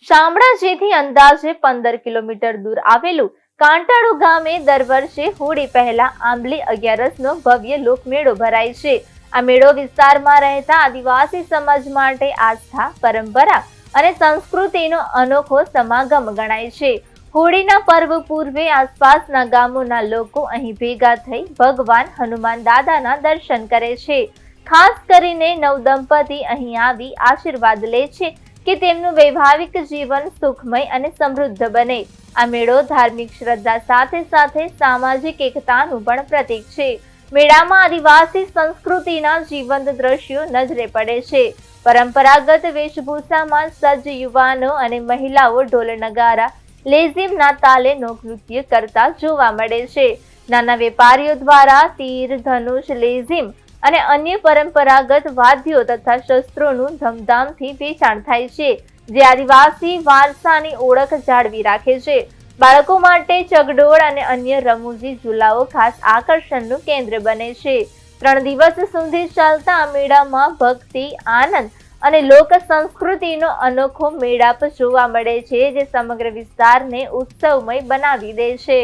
શામળાજીથી અંદાજે 15 કિલોમીટર દૂર આવેલું કાંટાળુ ગામે દર વર્ષે હોળી પહેલા આંબલી અગિયારસનો ભવ્ય લોકમેળો ભરાય છે. આ મેળો વિસ્તારમાં રહેતા આદિવાસી સમાજ માટે આસ્થા, પરંપરા અને સંસ્કૃતિનો અનોખો સમાગમ ગણાય છે. હોળીના પર્વ પૂર્વે આસપાસના ગામોના લોકો અહીં ભેગા થઈ ભગવાન હનુમાન દાદાના દર્શન કરે છે. ખાસ કરીને નવદંપતિ અહીં આવી આશીર્વાદ લે છે કે તેમનું વૈવાહિક જીવન સુખમય અને સમૃદ્ધ બને. આ મેળો ધાર્મિક શ્રદ્ધા સાથે સાથે સામાજિક એકતાનું પણ પ્રતીક છે. મેળામાં આદિવાસી સંસ્કૃતિના જીવંત દ્રશ્યો નજરે પડે છે. પરંપરાગત વેશભૂષામાં સજ્જ યુવાનો અને મહિલાઓ ઢોલ નગારા, લેઝીમના તાલે લોકનૃત્ય કરતા જોવા મળે છે. નાના વેપારીઓ દ્વારા તીર, ધનુષ, લેઝીમ અને અન્ય પરંપરાગત વાદ્યો તથા શસ્ત્રોનું ધમધામથી વેચાણ થાય છે, જે આદિવાસી વારસાની ઓળખ જાળવી રાખે છે. બાળકો માટે ચગડોળ અને અન્ય રમૂજી ઝૂલાઓ ખાસ આકર્ષણનું કેન્દ્ર બને છે. 3 દિવસ સુધી ચાલતા આ મેળામાં ભક્તિ, આનંદ અને લોક સંસ્કૃતિનો અનોખો મેળાપ જોવા મળે છે, જે સમગ્ર વિસ્તારને ઉત્સવમય બનાવી દે છે.